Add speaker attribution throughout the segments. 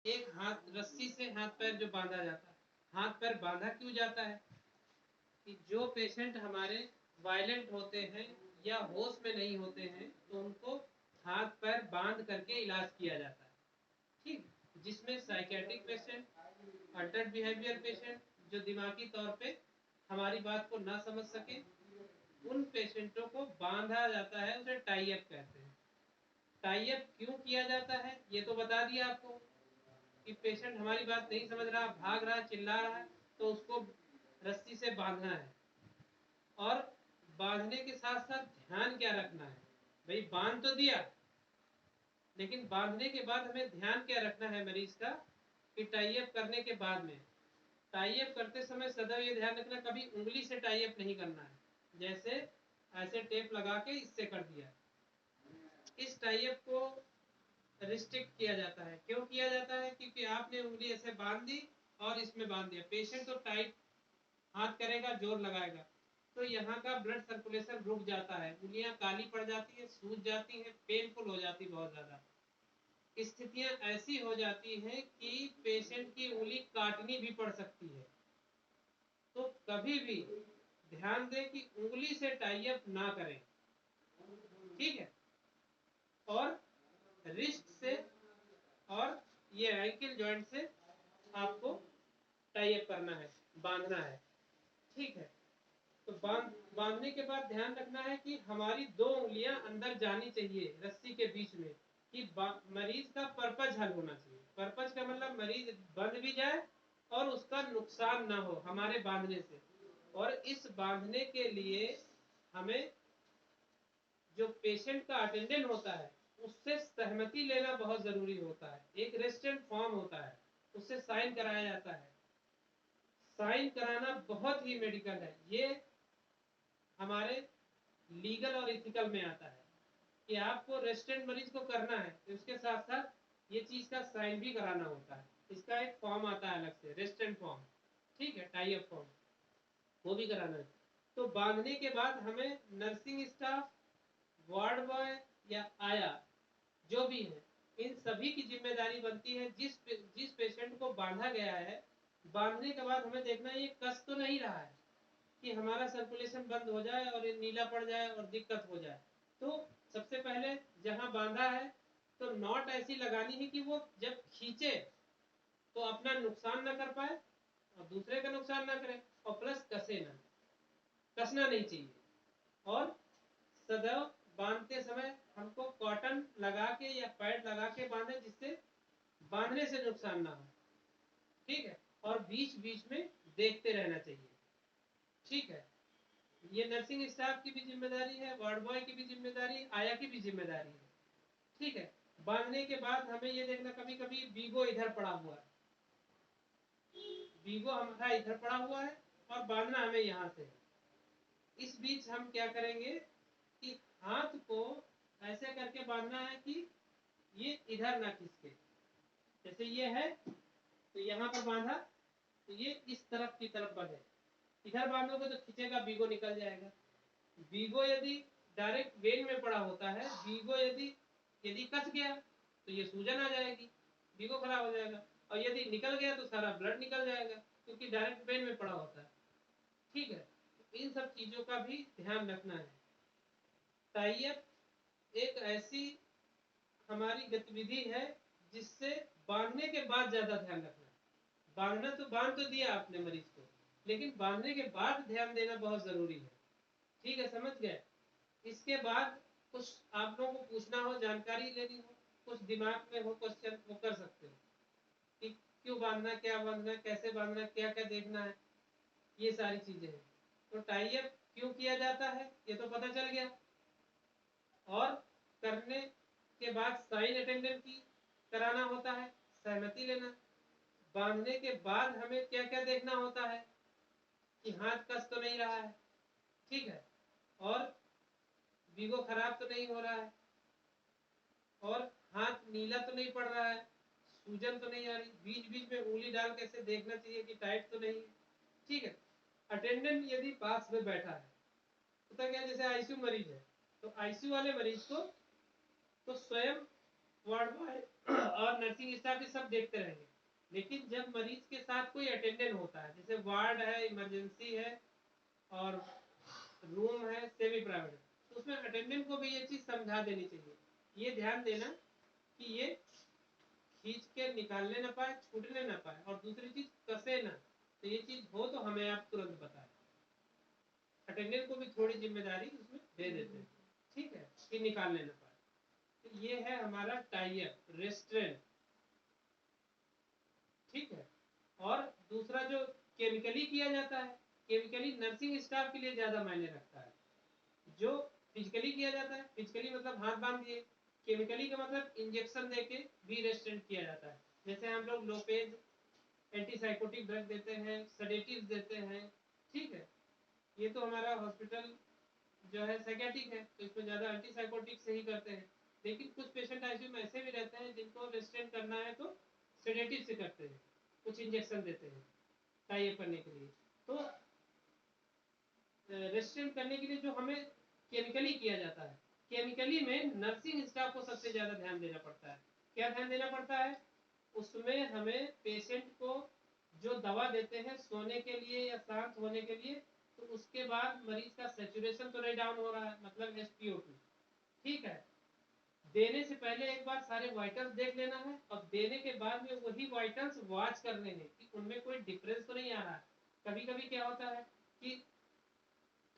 Speaker 1: एक हाथ रस्सी से हाथ पैर जो बांधा जाता है, हाथ पैर बांधा क्यों जाता है कि जो पेशेंट हमारे वायलेंट होते हैं या होश में नहीं होते हैं तो उनको हाथ पैर बांध करके इलाज किया जाता है, ठीक। जिसमें psychiatric patient, Altered behaviour patient, जो दिमागी तौर पे हमारी बात को ना समझ सके, उन पेशेंटों को बांधा जाता है, उसे टाई अप कहते हैं। टाई अप क्यों किया जाता है ये तो बता दिया आपको कि पेशेंट हमारी बात नहीं समझ रहा, भाग रहा, चिल्ला रहा है, तो उसको रस्सी से बांधना है। और बांधने के साथ साथ ध्यान क्या रखना है, भाई बांध तो दिया, लेकिन बांधने के बाद हमें ध्यान क्या रखना है मरीज का कि टाई अप करने के बाद में, टाई अप करते समय सदैव ये ध्यान रखना कभी उंगली से टाई अप नहीं करना है। जैसे ऐसे टेप लगा के इससे कर दिया, इस टाई अप को रिस्ट्रिक्ट किया जाता है। क्यों किया जाता है, क्योंकि आपने उंगली ऐसे बांध दी और इसमें बांध दिया, पेशेंट तो टाइट हाथ करेगा, जोर लगाएगा, तो यहाँ का ब्लड सर्कुलेशन रुक जाता है, उंगलियां काली पड़ जाती है, सूज जाती है, पेनफुल हो जाती है, बहुत ज्यादा स्थितियां ऐसी हो जाती हैं कि पेशेंट की उंगली काटनी भी पड़ सकती है। तो कभी भी ध्यान दें कि उंगली से टाई अप ना करें, ठीक है। और रिस्ट से और ये एंकल जॉइंट से आपको टाई अप करना है, बांधना है, ठीक है। तो बांधने के बाद ध्यान रखना है कि हमारी दो उंगलियां अंदर जानी चाहिए रस्सी के बीच में, कि मरीज का पर्पज हल होना चाहिए। पर्पज का मतलब मरीज बंध भी जाए और उसका नुकसान ना हो हमारे बांधने से। और इस बांधने के लिए हमें जो पेशेंट का अटेंडेंट होता है उससे सहमति लेना बहुत जरूरी होता है। एक रेजिस्टेंट फॉर्म होता है, उससे साइन कराया जाता है। साइन कराना बहुत ही मेडिकल है, ये हमारे लीगल और इथिकल में आता है कि आपको रेजिस्टेंट मरीज को करना है तो उसके साथ साथ ये चीज का साइन भी कराना होता है। इसका एक फॉर्म आता है अलग से, रेजिस्टेंट फॉर्म, ठीक है, टाई अप फॉर्म, वो भी कराना है। तो बांधने के बाद हमें नर्सिंग स्टाफ, वार्ड बॉय या आया जो भी है, इन सभी की जिम्मेदारी बनती है जिस पेशेंट को बांधा गया है, बांधने के बाद हमें देखना है ये कस तो नहीं रहा है कि हमारा सर्कुलेशन बंद हो जाए और ये नीला पड़ जाए और दिक्कत हो जाए। तो सबसे पहले जहां बांधा है तो नॉट ऐसी लगानी है कि वो जब खींचे तो अपना नुकसान ना कर पाए और दूसरे का नुकसान ना करे, और प्लस कसे ना, कसना नहीं चाहिए। और सदैव बांधते समय हमको कॉटन लगा के या पैड लगा के बांधे जिससे बांधने से नुकसान ना हो, ठीक है। और बीच बीच में देखते रहना चाहिए, ठीक है। ये नर्सिंग स्टाफ की भी जिम्मेदारी है, वार्ड बॉय की भी जिम्मेदारी, आया की भी जिम्मेदारी है, ठीक है। बांधने के बाद हमें ये देखना, कभी कभी बीगो इधर पड़ा हुआ है, बीगो हमारा इधर पड़ा हुआ है और बांधना हमें यहाँ से। इस बीच हम क्या करेंगे कि हाथ को ऐसे करके बांधना है कि ये इधर ना खिसके। जैसे ये है तो यहाँ पर बांधा तो ये इस तरफ की तरफ बढ़े, इधर बांधोगे तो खींचेगा, बीगो निकल जाएगा। बीगो यदि डायरेक्ट वेन में पड़ा होता है, बीगो यदि यदि कस गया तो ये सूजन आ जाएगी, बीगो खराब हो जाएगा। और यदि निकल गया तो सारा ब्लड निकल जाएगा क्योंकि डायरेक्ट वेन में पड़ा होता है, ठीक है। इन सब चीजों का भी ध्यान रखना है। टाई अप एक ऐसी हमारी गतिविधि है जिससे बांधने के बाद ज्यादा ध्यान रखना है। बांधना तो बांध तो दिया आपने मरीज को, लेकिन बांधने के बाद ध्यान देना बहुत जरूरी है, ठीक है, समझ गए। इसके बाद कुछ आप लोगों को पूछना हो, जानकारी लेनी हो, कुछ दिमाग में हो क्वेश्चन, वो कर सकते हो कि क्यों बांधना, क्या बांधना, कैसे बांधना, क्या क्या देखना है, ये सारी चीजें हैं। तो टाई अप क्यों किया जाता है ये तो पता चल गया। और करने के बाद साइन अटेंडेंट की कराना होता है, सहमति लेना। बांधने के बाद हमें क्या क्या देखना होता है कि हाथ कस तो नहीं रहा है, ठीक है, और बीगो खराब तो नहीं हो रहा है, और हाथ नीला तो नहीं पड़ रहा है, सूजन तो नहीं आ रही, बीच बीच में उंगली डाल के ऐसे देखना चाहिए कि टाइट तो नहीं है, ठीक है। अटेंडेंट यदि पास में बैठा है, पता क्या, जैसे आईसीयू मरीज है तो आईसीयू वाले मरीज को तो स्वयं वार्ड बॉय और नर्सिंग स्टाफ ये सब देखते रहेंगे, लेकिन जब मरीज के साथ कोई अटेंडेंट होता है, जैसे वार्ड है, इमरजेंसी है और रूम है सेमी प्राइवेट, तो उसमें अटेंडेंट को भी ये चीज समझा देनी चाहिए, ये ध्यान देना कि ये खींच के निकालने ना पाए, छूटने ना पाए, और दूसरी चीज कसे ना, तो ये चीज हो तो हमें आप तुरंत बताएं। अटेंडेंट को भी थोड़ी जिम्मेदारी उसमें दे देते हैं, ठीक है, कि निकालने ना पाए। तो ये है हमारा टाई अप रेस्टोरेंट, ठीक है। और दूसरा जो केमिकली किया जाता है, केमिकली नर्सिंग स्टाफ के लिए ज्यादा मायने रखता है। जो फिजिकली किया जाता है, फिजिकली मतलब हाथ बांध दिए, केमिकली का मतलब इंजेक्शन देके भी रेस्टोरेंट किया जाता है। जैसे हम लोग लोपेज एंटीसाइकोटिक ड्रग देते हैं, सेडेटिव्स देते हैं, ठीक है। ये तो हमारा हॉस्पिटल जो है साइकेट्रिक है, तो इसमें ज्यादा एंटीसाइकोटिक से ही करते हैं। लेकिन कुछ पेशेंट आईसीयू में ऐसे भी रहते हैं जिनको रेस्टोरेंट करना है तो सेडेटिव से करते हैं, कुछ इंजेक्शन देते हैं टाई अप करने के लिए। तो रेस्टोरेंट करने के लिए जो हमें केमिकली किया जाता है, केमिकली में नर्सिंग स्टाफ को सबसे ज्यादा ध्यान देना पड़ता है। क्या ध्यान देना पड़ता है? उसमें हमें पेशेंट को जो दवा देते हैं सोने के लिए या शांत होने के लिए, तो उसके बाद मरीज का सैचुरेशन तो नहीं डाउन हो रहा है, मतलब SpO2, ठीक है। देने से पहले एक बार सारे वाइटल्स देख लेना है, और देने के बाद में वही वाइटल्स वॉच करने हैं कि उनमें कोई डिफरेंस तो नहीं आ रहा है। कभी कभी क्या होता है कि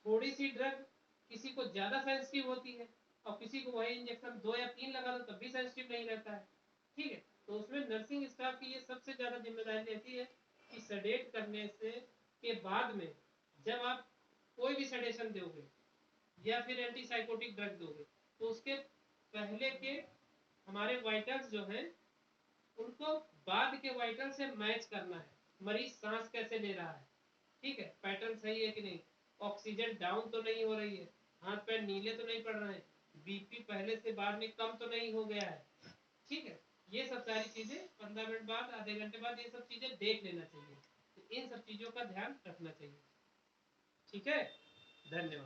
Speaker 1: थोड़ी सी ड्रग किसी को ज्यादा सेंसिटिव होती है, और किसी को वही इंजेक्शन 2 या 3 लगा दो तब भी सेंसिटिव नहीं रहता है, ठीक है। तो उसमें नर्सिंग स्टाफ की ये सबसे ज्यादा जिम्मेदारी रहती है कि सडेट करने से के बाद में जब आप कोई भी सडेशन दोगे या फिर एंटीसाइकोटिक ड्रग दोगे, तो उसके पहले के हमारे वाइटल्स जो हैं उनको बाद के वाइटल से मैच करना है। मरीज सांस कैसे ले रहा है, ठीक है, पैटर्न सही है कि नहीं, ऑक्सीजन डाउन तो नहीं हो रही है, हाथ पैर नीले तो नहीं पड़ रहे हैं, बीपी पहले से बाद में कम तो नहीं हो गया है, ठीक है। ये सब सारी चीजें 15 मिनट बाद, आधे घंटे बाद ये सब चीजें देख लेना चाहिए। तो इन सब चीजों का ध्यान रखना चाहिए, ठीक है। धन्यवाद।